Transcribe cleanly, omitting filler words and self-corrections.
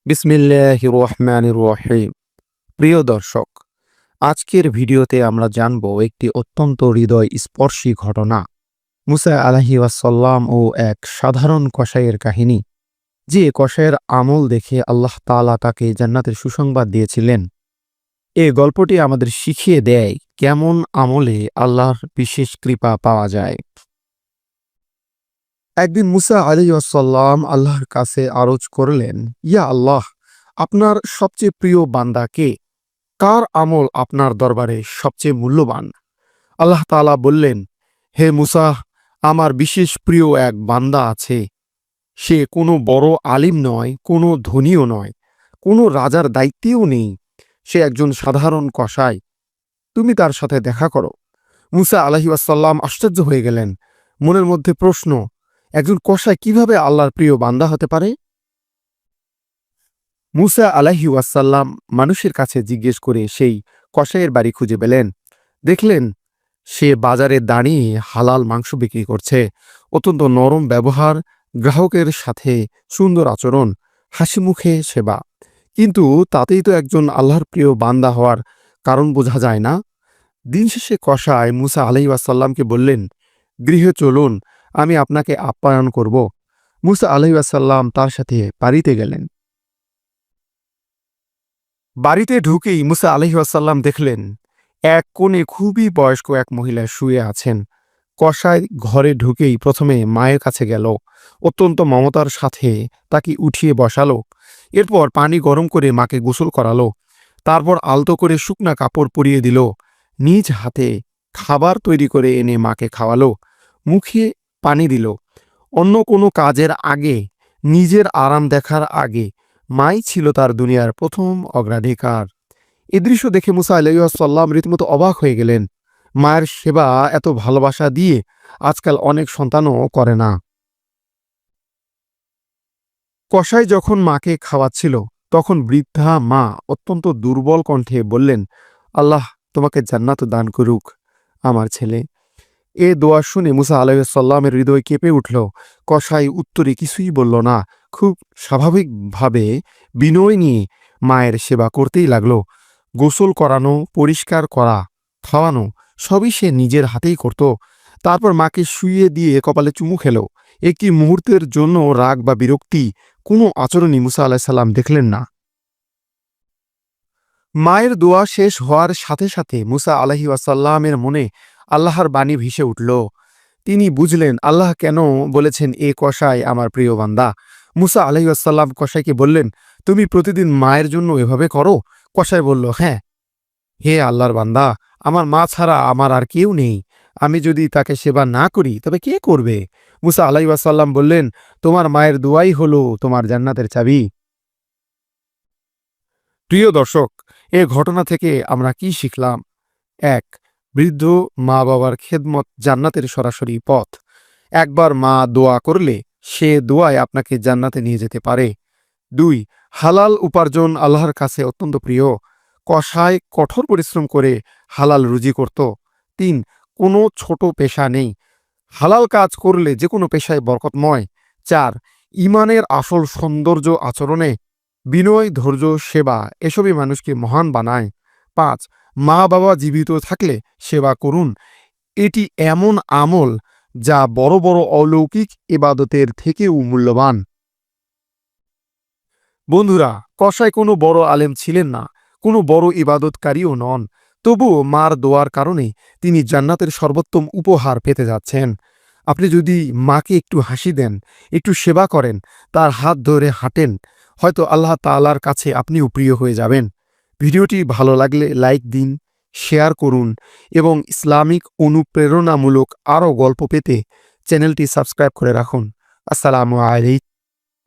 বিসমিল্লাহির রহমানির রহিম। প্রিয় দর্শক, আজকের ভিডিওতে আমরা জানব একটি অত্যন্ত হৃদয়স্পর্শী ঘটনা। মুসা আলাইহি ওয়াসাল্লাম ও এক সাধারণ কসাইয়ের কাহিনী, যে কসাইয়ের আমল দেখে আল্লাহ তাআলা তাকে জান্নাতের সুসংবাদ দিয়েছিলেন। এই গল্পটি আমাদের শিখিয়ে দেয় কেমন আমলে আল্লাহর বিশেষ কৃপা পাওয়া যায়। একদিন মুসা আলাইহিস সালাম আল্লাহর কাছে আরজ করলেন, ইয়া আল্লাহ, আপনার সবচেয়ে প্রিয় বান্দা কে? কার আমল আপনার দরবারে সবচেয়ে মূল্যবান? আল্লাহ তাআলা বললেন, হে মুসা, আমার বিশেষ প্রিয় এক বান্দা আছে। সে কোনো বড় আলিম নয়, কোনো ধনীও নয়, কোনো রাজার দায়িত্বেও নেই। সে একজন সাধারণ কসাই। তুমি তার সাথে দেখা করো। মুসা আলাইহিস সালাম আশ্চর্য হয়ে গেলেন। মনের মধ্যে প্রশ্ন, একজন কসাই কিভাবে আল্লাহর প্রিয় বান্দা হতে পারে? মুসা আলাইহি ওয়াসাল্লাম মানুষের কাছে জিজ্ঞেস করে সেই কসাইয়ের বাড়ি খুঁজে পেলেন। দেখলেন সে বাজারে দাঁড়িয়ে হালাল মাংস বিক্রি করছে। অত্যন্ত নরম ব্যবহার, গ্রাহকের সাথে সুন্দর আচরণ, হাসি মুখে সেবা। কিন্তু তাতেই তো একজন আল্লাহর প্রিয় বান্দা হওয়ার কারণ বোঝা যায় না। দিন শেষে কসাই মুসা আলাইহি ওয়াসাল্লামকে বললেন, গৃহে চলুন, আমি আপনাকে আপ্যায়ন করব। মুসা আলাইহি ওয়াসাল্লাম তার সাথে বাড়িতে গেলেন। বাড়িতে ঢুকেই মুসা আলাইহিস সালাম দেখলেন এক কোণে খুবই বয়স্ক এক মহিলা শুয়ে আছেন। কসাই ঘরে ঢুকেই প্রথমে মায়ের কাছে গেল, অত্যন্ত মমতার সাথে তাকে উঠিয়ে বসালো। এরপর পানি গরম করে মাকে গোসল করালো। তারপর আলতো করে শুকনা কাপড় পরিয়ে দিল। নিজ হাতে খাবার তৈরি করে এনে মাকে খাওয়ালো, মুখে পানি দিল। অন্য কোনো কাজের আগে, নিজের আরাম দেখার আগে মাই ছিল তার দুনিয়ার প্রথম অগ্রাধিকার। এ দৃশ্য দেখে মুসা আলাইহিস সালাম রীতিমতো অবাক হয়ে গেলেন। মায়ের সেবা এত ভালোবাসা দিয়ে আজকাল অনেক সন্তানও করে না। কসাই যখন মাকে খাওয়াচ্ছিল, তখন বৃদ্ধা মা অত্যন্ত দুর্বল কণ্ঠে বললেন, আল্লাহ তোমাকে জান্নাত দান করুক আমার ছেলে। এ দোয়া শুনে মুসা আলাইহিস সালামের হৃদয় কেঁপে উঠল। কসাই উত্তরে কিছুই বলল না, খুব স্বাভাবিকভাবে বিনয় নিয়ে মায়ের সেবা করতেই লাগলো। গোসল করানো, পরিষ্কার করা, খাওয়ানো সবই সে নিজের হাতেই করত। তারপর মাকে শুইয়ে দিয়ে কপালে চুমু খেল। একটি মুহূর্তের জন্য রাগ বা বিরক্তি কোনো আচরণই মুসা আলাইহিস সালাম দেখলেন না। মায়ের দোয়া শেষ হওয়ার সাথে সাথে মুসা আলাইহিস সালামের মনে আল্লাহর বাণী ভেসে উঠল। তিনি বুঝলেন আল্লাহ কেন বলেছেন, এ কসাই আমার প্রিয় বান্দা। মুসা আলাইহিস সালাম কসাইকে বললেন, তুমি প্রতিদিন মায়ের জন্য এভাবে করো? কসাই বলল, হ্যাঁ। হে আল্লাহর বান্দা, আমার মা ছাড়া আমার আর কেউ নেই। আমি যদি তাকে সেবা না করি তবে কে করবে? মুসা আলাইহিস সালাম বললেন, তোমার মায়ের দোয়াই হলো তোমার জান্নাতের চাবি। প্রিয় দর্শক, এ ঘটনা থেকে আমরা কি শিখলাম? এক, বৃদ্ধ মা বাবার খেদমত জান্নাতের সরাসরি পথ। একবার মা দোয়া করলে সে দোয়ায় আপনাকে জান্নাতে নিয়ে যেতে পারে। দুই, হালাল উপার্জন আল্লাহর কাছে অত্যন্ত প্রিয়। কসাই কঠোর পরিশ্রম করে হালাল রুজি করত। তিন, কোনো ছোট পেশা নেই, হালাল কাজ করলে যে কোনো পেশায় বরকতময়। চার, ইমানের আসল সৌন্দর্য আচরণে, বিনয়, ধৈর্য, সেবা এসবই মানুষকে মহান বানায়। পাঁচ, মা বাবা জীবিত থাকলে সেবা করুন। এটি এমন আমল যা বড় বড় অলৌকিক ইবাদতের থেকেও মূল্যবান। বন্ধুরা, কসাই কোনো বড় আলেম ছিলেন না, কোনো বড় ইবাদতকারীও নন। তবুও মার দোয়ার কারণে তিনি জান্নাতের সর্বোত্তম উপহার পেতে যাচ্ছেন। আপনি যদি মাকে একটু হাসি দেন, একটু সেবা করেন, তার হাত ধরে হাঁটেন, হয়তো আল্লাহ তাআলার কাছে আপনিও প্রিয় হয়ে যাবেন। ভিডিওটি ভালো লাগলে লাইক দিন, শেয়ার করুন এবং ইসলামিক অনুপ্রেরণামূলক আরও গল্প পেতে চ্যানেলটি সাবস্ক্রাইব করে রাখুন। আসসালামু আলাইকুম।